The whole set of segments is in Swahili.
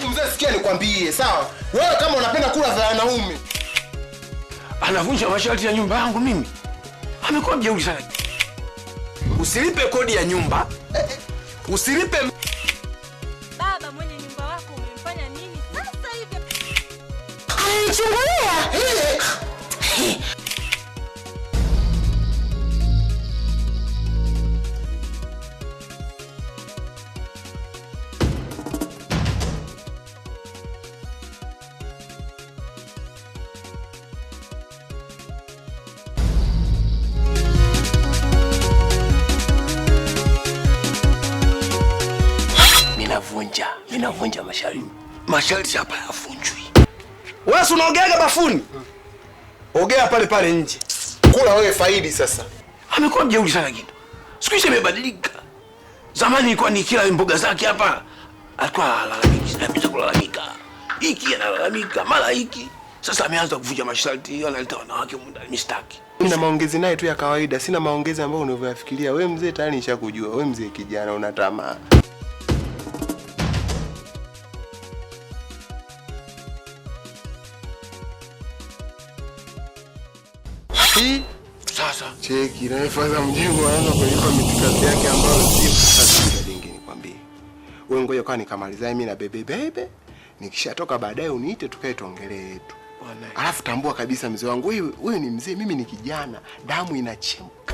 Alafu mzee sikia nikwambie, sawa? Wewe kama unapenda kula za wanaume. Anavunja masharti ya nyumba yangu mimi. Amekuwa mjeuri sana. Usilipe kodi ya nyumba. Usilipe. Baba mwenye nyumba wako umemfanya nini sasa hivi? Ananichungulia. Ninavunja masharti. Masharti hapa yavunjwi. Wewe unaogeaga bafuni? Ogea pale pale nje. Kula wewe faidi sasa. Amekuwa mjeuri sana Gido. Siku hizi imebadilika. Zamani ilikuwa ni kila mboga zake hapa. Alikuwa analalamika. Hiki analalamika, mara hiki. Sasa ameanza kuvunja masharti, analeta wanawake mundani mistaki. Nina maongezi naye tu ya kawaida, sina maongezi ambayo unavyoyafikiria. Wewe mzee tayari nishakujua. Wewe mzee kijana una tamaa. Sasa cheki na ifaza mjengo anaanza kulipa mitikazi yake ambayo si sasa dingi nikwambie. Wewe ngoja kwa nikamaliza mimi na bebe. Nikishatoka baadaye uniite tukae tuongelee yetu. Alafu tambua kabisa mzee wangu wewe ni mzee, mimi ni kijana, damu inachemka.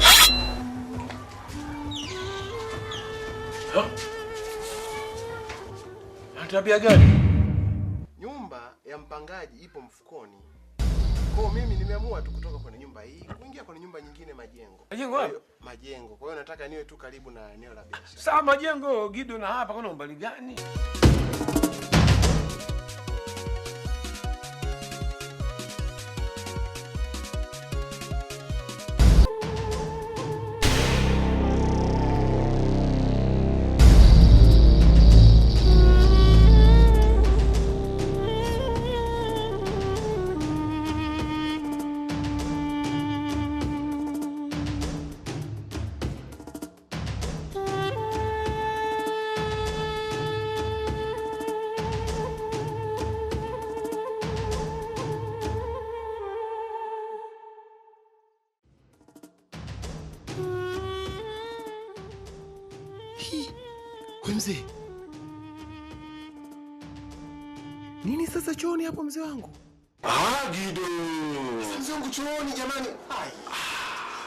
tabia gani? Nyumba ya mpangaji ipo mfukoni. Kwa mimi nimeamua tu kutoka kwenye nyumba hii kuingia kwenye nyumba nyingine majengo. Majengo wapi? Majengo. Kwa hiyo nataka niwe tu karibu na eneo la biashara. Sawa majengo Gido na hapa kuna umbali gani? Mzee. Nini sasa chooni hapo mzee wangu? Gido. Mzee wangu chooni jamani. Ai.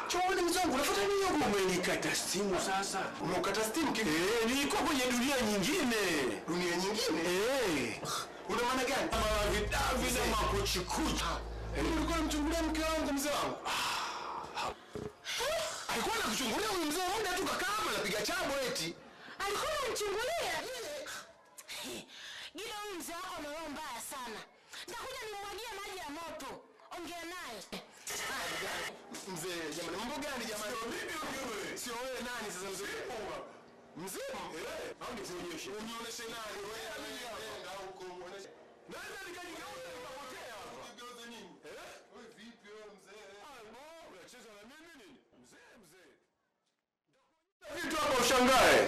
Chooni mzee wangu unafuata nini huko? Umenikata simu sasa. Umekata simu kipi? Niko kwenye dunia nyingine. Dunia nyingine? Una maana gani? Vidavi na makuchikuchi. Ulikuwa unamchungulia mke wangu mzee wangu? Alikuwa anakuchungulia huyu mzee wangu tu kakaa hapa anapiga chabo eti. Alikuwa anamchungulia. Gido huyu mzee wako ana roho mbaya sana. Nitakuja nimwagie maji ya moto. Ongea naye. Mzee, jamani mambo gani jamani? Sio wewe nani sasa mzee? Mzee? Au nikuonyeshe? Unionyeshe nani? Wewe nenda huko muoneshe. Nani nikajigeuza nikapotea hapa? Nigeuze nini? Wewe vipi wewe mzee? Unacheza na mimi nini? Mzee. Vitu hapa ushangae.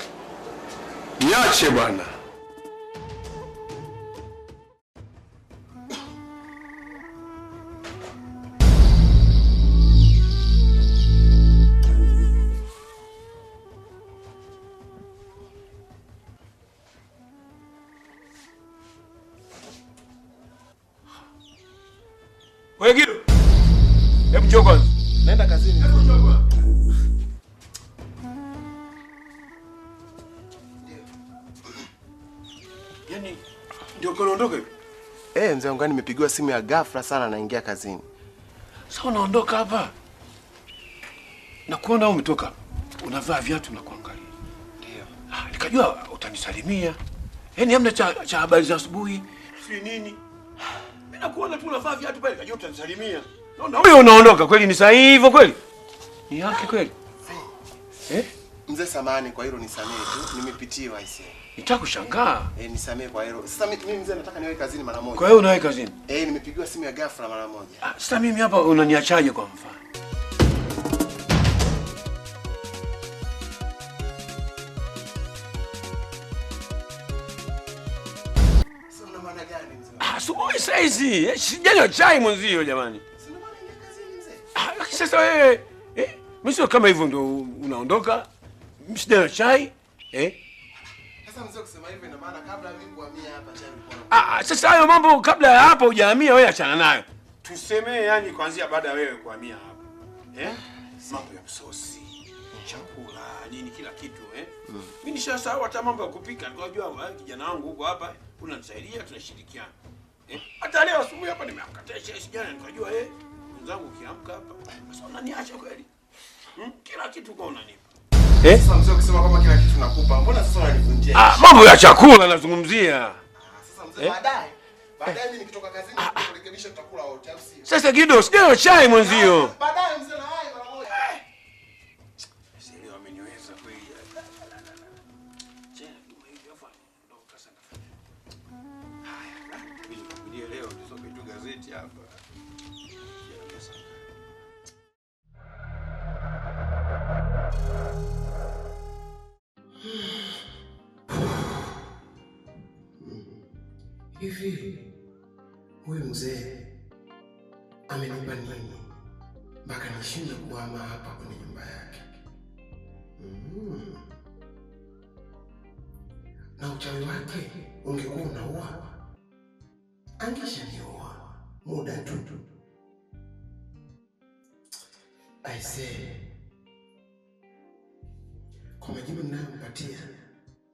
Niache bwana. Wewe Gido. Hebu njoo kwanza. Nenda kazini. Hebu njoo kwanza. Yaani ndio unaondoka hivi? Mzee wangu nimepigiwa simu ya ghafla sana naingia kazini. Sasa unaondoka hapa. Na kuona umetoka. Unavaa viatu na kuangalia. Ndio. Nikajua utanisalimia. Yaani hamna cha habari za asubuhi. Si nini? Mimi nakuona tu unavaa viatu pale nikajua utanisalimia. Naona wewe unaondoka kweli ni sahihi hivyo kweli? Ni yake kweli? Mzee samahani kwa hilo nisamee tu. Nimepitiwa aisee. Nitakushangaa. Nisamee kwa hilo. Sasa mimi mzee nataka niwe kazini mara moja. Kwa hiyo unawe kazini? Nimepigiwa simu ya ghafla mara moja. Sasa mimi hapa unaniachaje kwa mfano? saizi sijanywa chai mwenzio jamani. Sasa wewe mimi sio kama hivyo ndo unaondoka. Sijanywa chai. Sasa mzee kusema hivyo ina maana kabla mimi kuhamia hapa chai. Sasa hayo mambo kabla ya hapo hujahamia wewe achana nayo. Tusemee yani kuanzia baada ya wewe kuhamia hapa. Mambo ya msosi, chakula, nini kila kitu Mimi nishasahau hata mambo ya kupika. Nikajua kijana wangu huko hapa unanisaidia tunashirikiana. Hata leo asubuhi hapa nimeamka tayari sijana nikajua wenzangu kiamka hapa. Sasa unaniacha kweli? Kila kitu kwa unanipa. Sasa mzee ukisema kama kila kitu nakupa, mbona sasa unanivunjia? Mambo ya chakula nazungumzia. Sasa mzee baadaye mimi nikitoka kazini nikurekebisha tutakula wote au sio? Sasa Gido sijanywa chai mwenzio. Baadaye mzee na hai mara moja. Sio ameniweza kweli. Je, tumehivi afa ndo kasa nafanya. Haya, mimi nikuja leo nisome tu gazeti hapa. Hivi huyu mzee amenipa nini mpaka nishinde kuhama hapa kwenye nyumba yake? Na uchawi wake ungekuwa unaua, angeshanioa muda tu. Aisee, kwa majibu ninayompatia,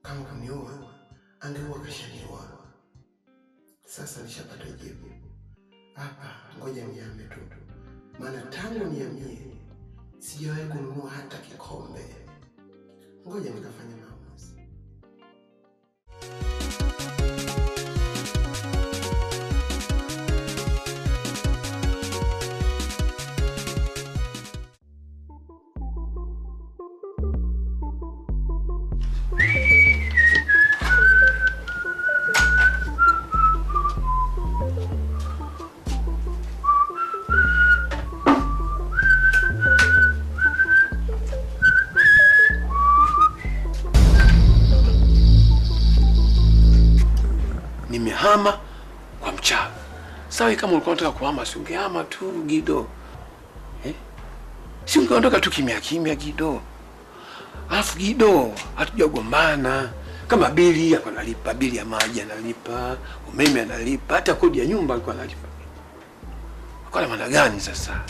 kama kunioa angeua kashanioa. Sasa nishapata jibu. Hapa ngoja niame tu. Maana tangu niamie sijawahi kununua hata kikombe. Ngoja nikafanya maamuzi. Nimehama kwa mchawi. Sawa, kama ulikuwa unataka kuhama si ungehama tu Gido. Si ungeondoka tu kimya kimya Gido. Alafu Gido, hatujagombana. Kama bili hapa analipa, bili ya maji analipa, umeme analipa, hata kodi ya nyumba alikuwa analipa. Kwa maana gani sasa?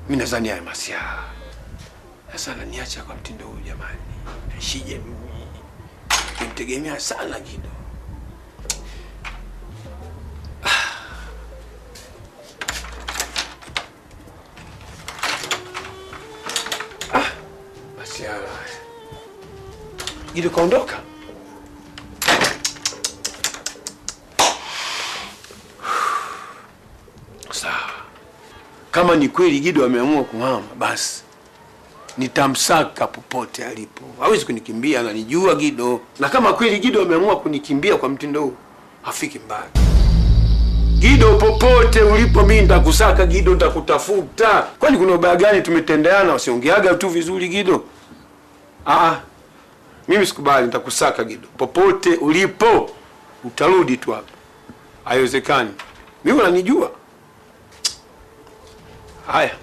Mimi nadhani haya masia. Sasa ananiacha kwa mtindo huu jamani. Shije mimi. Nimtegemea sana Gido. Basi Gido kaondoka. Sawa. Kama ni kweli Gido ameamua kuhama, basi nitamsaka popote alipo. Hawezi kunikimbia, ananijua Gido. Na kama kweli Gido ameamua kunikimbia kwa mtindo huu, hafiki mbali. Gido, popote ulipo mimi nitakusaka Gido, nitakutafuta. Kwani kuna ubaya gani tumetendeana? Usiongeaga tu vizuri Gido. Mimi sikubali, nitakusaka Gido. Popote ulipo utarudi tu hapa. Haiwezekani. Mimi unanijua. Haya.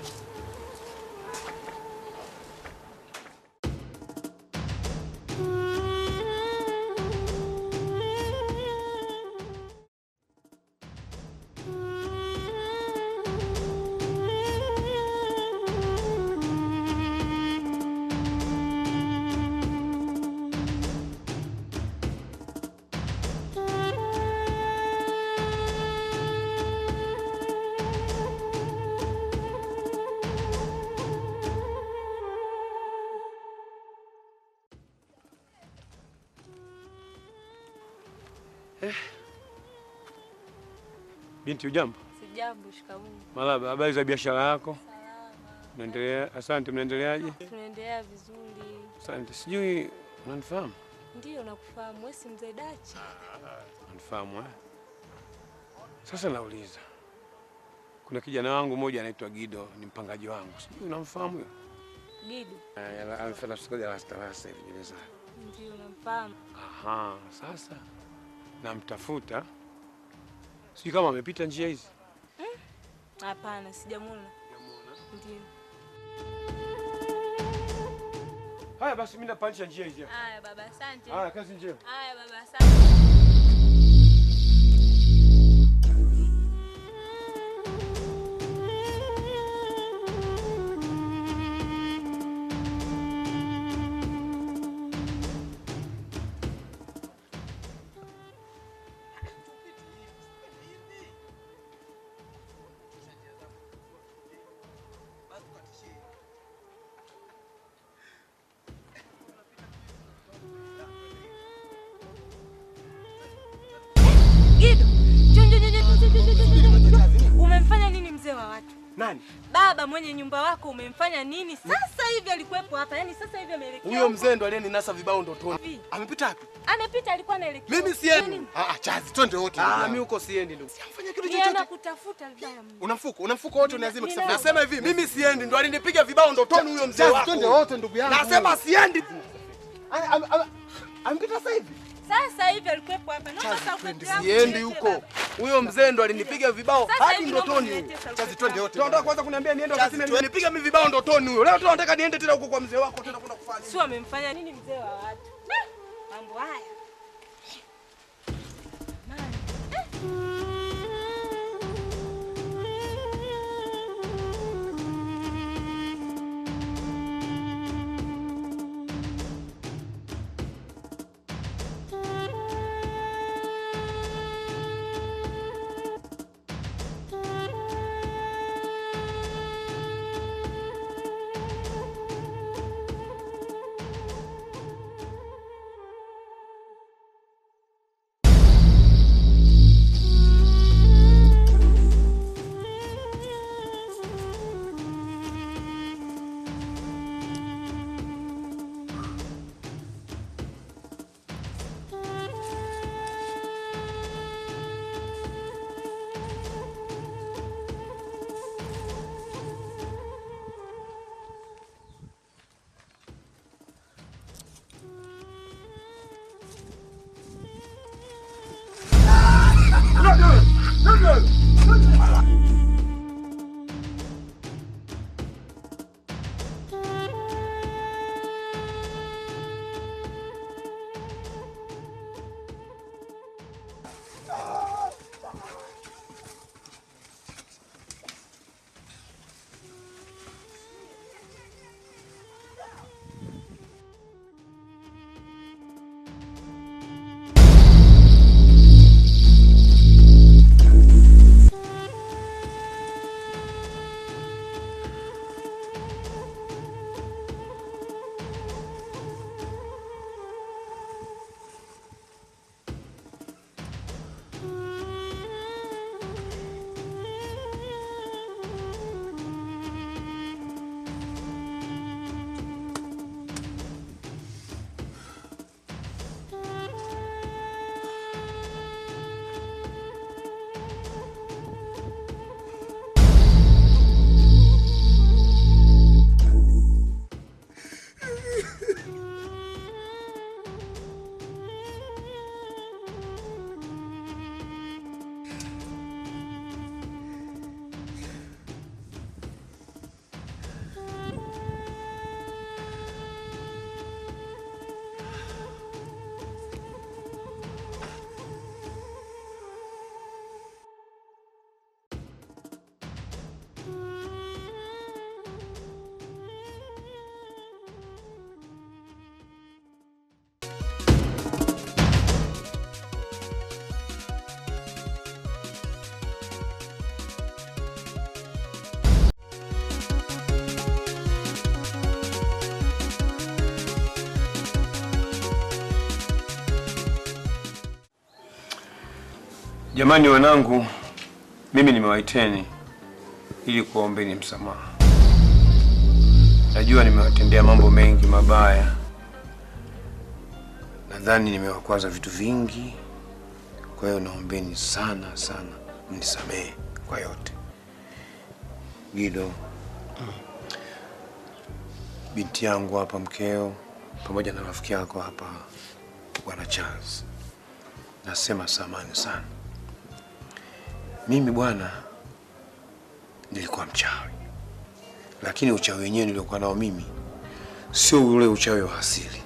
Binti, ujambo? Sijambo, shikamoo. Malaba, habari za biashara yako? Salama. Unaendelea? Asante, mnaendeleaje? Tunaendelea vizuri. Asante. Sijui unanifahamu? Ndio nakufahamu. Wewe si mzee Dachi? Unanifahamu Sasa nauliza. Kuna kijana wangu mmoja anaitwa Gido, ni mpangaji wangu. Sijui unamfahamu huyo? Gido? Amefanya sikoja la starasa hivi gereza. Ndio namfahamu. Sasa namtafuta Sijui kama amepita njia hizi. Hapana, sijamuona. Ndio. Haya basi mimi napanisha njia hizi. Haya baba, asante. Haya kazi njema. Haya baba, asante. Gido. Umemfanya nini mzee wa watu? Nani? Baba mwenye nyumba wako umemfanya nini? Sasa hivi alikuwepo hapa. Yaani sasa hivi ameelekea. Huyo mzee ndo aliyeninasa vibao ndotoni. Amepita wapi? Amepita, alikuwa anaelekea. Mimi siendi. Chazi, twende wote. Mimi huko siendi ndugu. Siamfanya kitu Nienda chochote. kutafuta vibaya mno. Una mfuko wote uniazime kisafiri. Nasema hivi, mimi siendi, ndo alinipiga vibao ndotoni huyo mzee wako. Twende wote ndugu yangu. Nasema siendi. Amepita sasa hivi. Sasa hivi alikuwepo hapa. Naomba sasa ukati wangu. Siendi huko. Huyo mzee ndo alinipiga vibao hadi ndotoni huyo. Chazi, twende wote. Tunataka kwanza kuniambia niende wakati alinipiga mimi vibao ndotoni huyo. Leo tunataka niende tena huko kwa mzee wako tena kwenda kufanya. Sio amemfanya nini mzee wa watu? Mambo haya. Jamani wanangu, mimi nimewaiteni ili kuombeni msamaha. Najua nimewatendea mambo mengi mabaya. Nadhani nimewakwaza vitu vingi. Kwa hiyo naombeni sana sana mnisamehe kwa yote. Gido, binti yangu hapa, mkeo, pamoja na rafiki yako hapa Bwana Charles, nasema samahani sana. Mimi bwana nilikuwa mchawi. Lakini uchawi wenyewe niliokuwa nao mimi sio ule uchawi wa asili.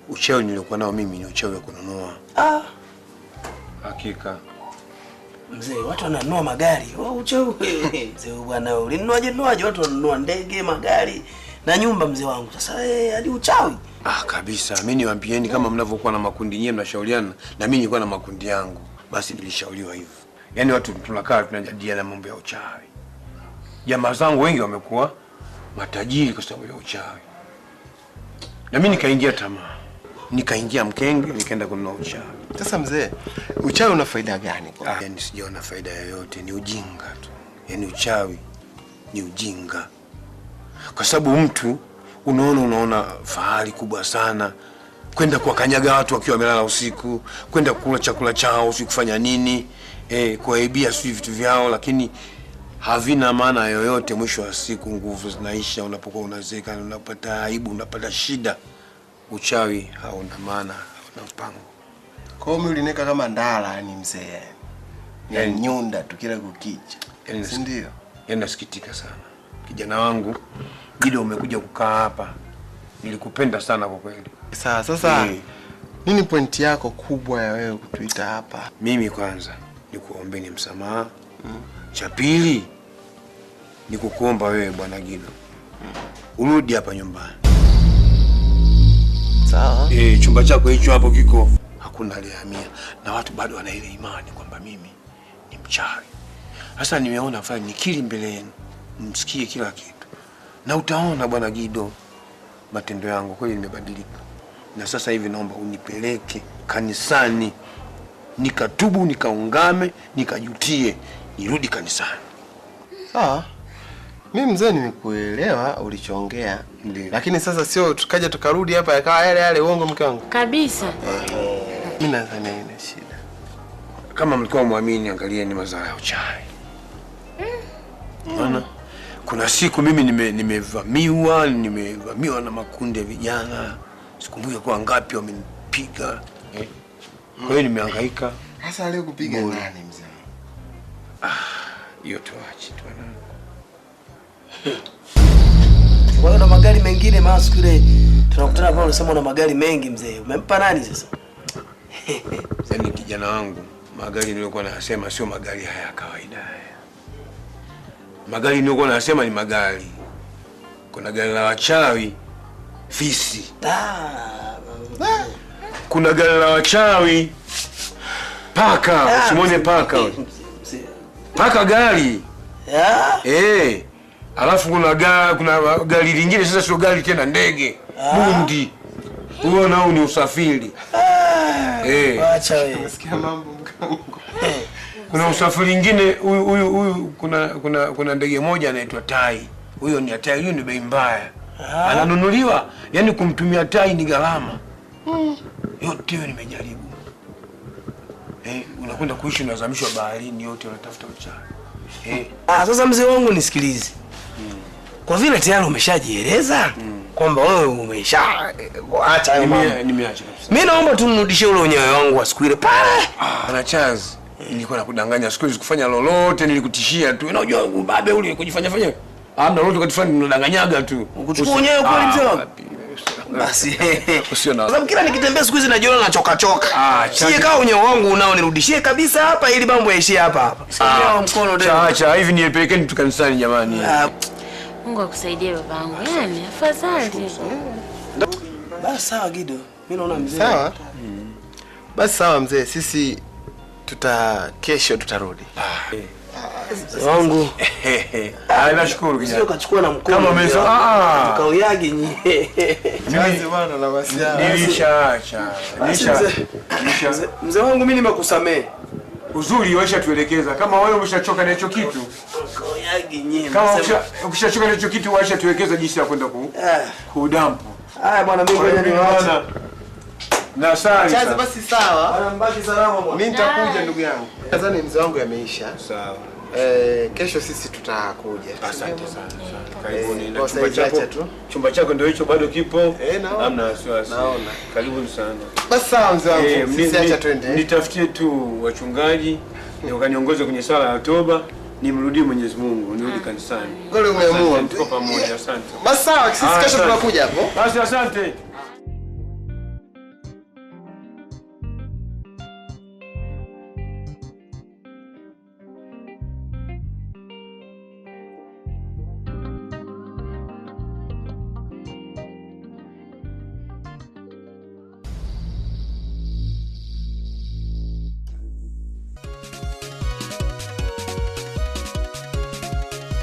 Uchawi niliokuwa nao mimi ni uchawi wa kununua. Hakika. Mzee, watu wananunua magari. Wewe uchawi. Mzee bwana, ulinuaje watu wananunua ndege, magari na nyumba mzee wangu. Sasa hadi uchawi. Kabisa. Mimi niwaambieni kama mnavyokuwa na makundi nyewe mnashauriana na mimi nilikuwa na makundi yangu. Basi nilishauriwa hivyo. Yaani watu tunakaa tunajadiliana mambo ya uchawi. Jamaa zangu wengi wamekuwa matajiri kwa sababu ya uchawi. Na mimi nikaingia tamaa. Nikaingia mkenge, nikaenda kununua uchawi. Sasa mzee, uchawi una faida gani kwa? Yaani sijaona faida yoyote, ni ujinga tu. Yaani uchawi ni ujinga. Kwa sababu mtu unaona fahari kubwa sana kwenda kuwakanyaga watu wakiwa wamelala usiku, kwenda kula chakula chao, usiku kufanya nini? Kuaibia sio vitu vyao, lakini havina maana yoyote. Mwisho wa siku nguvu zinaisha, unapokuwa unazeka, unapata aibu, unapata shida. Uchawi hauna maana, hauna mpango. Kwa hiyo ulineka kama ndala yani mzee. Yaani nyunda tu kila kukicha. Si ndio? Yaani nasikitika sana. Kijana wangu, Gido umekuja kukaa hapa. Nilikupenda sana kwa kweli. Sasa nini pointi yako kubwa ya wewe kutuita hapa? Mimi kwanza nikuombeni msamaha. Cha pili nikukuomba wewe bwana Gido. Urudi hapa nyumbani. Sawa. Chumba chako hicho hapo kiko hakuna alihamia na watu bado wana ile imani kwamba mimi ni mchawi. Sasa nimeona afanye nikiri mbele yenu, msikie kila kitu. Na utaona bwana Gido matendo yangu kweli nimebadilika. Na sasa hivi naomba unipeleke kanisani. Nikatubu, nikaungame, nikajutie, nirudi kanisani. Sawa. Mimi mzee nimekuelewa ulichoongea. Lakini sasa sio tukaja tukarudi hapa yakawa yale uongo mke wangu. Kabisa. Mimi nadhani ina shida. Kama mlikuwa muamini, angalieni mazao ya uchawi. Maana kuna siku mimi nimevamiwa na makundi ya vijana. Sikumbuki kwa ngapi wamenipiga. Kwa hiyo nimehangaika. Sasa leo kupiga nani mzee? Hiyo tuache tu na. Kwa hiyo na magari mengine maana siku ile tunakutana hapa unasema una magari mengi mzee. Umempa nani sasa? Yaani kijana wangu, magari niliyokuwa nasema sio magari haya kawaida haya. Magari niliyokuwa nasema ni magari. Kuna gari la wachawi, fisi. Kuna gari la wachawi, paka, usimwone paka. Paka gari. Alafu kuna gari lingine sasa sio gari tena, ndege. Bundi. Huo nao ni usafiri. Acha wewe. Nasikia mambo mkango. Kuna usafiri mwingine huyu kuna ndege moja anaitwa tai. Huyo ni tai, hiyo ni bei mbaya. Ananunuliwa, yani kumtumia tai ni gharama. Yote hiyo nimejaribu. Unakwenda kuishi unazamishwa baharini, yote unatafuta uchawi. Sasa mzee wangu nisikilize. Kwa vile tayari umeshajieleza kwamba wewe umeshaacha hayo mambo. Nimeacha kabisa. Mimi naomba tunirudishie ule unyayo wangu wa siku ile pale. Ana chance. Nilikuwa nakudanganya siku hizo kufanya lolote, nilikutishia tu. Unajua ubabe ule kujifanya fanya. Hamna lolote ukatufanya unadanganyaga tu. Ukuchukua unyayo kweli mzee wangu. Basi usiona. Sababu kila nikitembea siku hizi najiona nachoka. Sie kama unyayo wangu unaonirudishie kabisa hapa ili mambo yaishie hapa. Sio mkono tena. Acha hivi nipelekeni tu kanisani jamani. Mungu akusaidie babangu. Yaani afadhali. Basi sawa Gido. Mimi naona mzee. Sawa. Basi sawa mzee, sisi kesho tutarudi. Wangu. Nashukuru kijana. Sio kachukua na mkono. Kama umesema kauyagi nyie. Kazi bwana na wasiana. Nilishaacha. Mzee wangu mimi nimekusamea. Uzuri waisha tuelekeza. Kama wewe umeshachoka na hicho kitu. Kauyagi nyie. Kama ukishachoka na hicho kitu waisha tuelekeza jinsi ya kwenda kudampu. Haya bwana mimi ngoja niwaache. Na sasa Chaza basi sawa. Bwana mbaki salama bwana. Mimi nitakuja ndugu yangu. Nadhani mzee wangu yameisha. Sawa. Kesho sisi tutakuja. Asante sana. Karibuni. Na Chumba chako ndio hicho bado kipo. Naona. Hamna wasiwasi. Naona. Karibuni sana. Basi sawa mzee wangu. Sisi acha twende. Nitafutie tu wachungaji ukaniongoza kwenye sala ya toba, nimrudie Mwenyezi Mungu, nirudi kanisani. Kweli umeamua. Tuko pamoja, asante. Basi sawa, sisi kesho tunakuja hapo. Basi asante.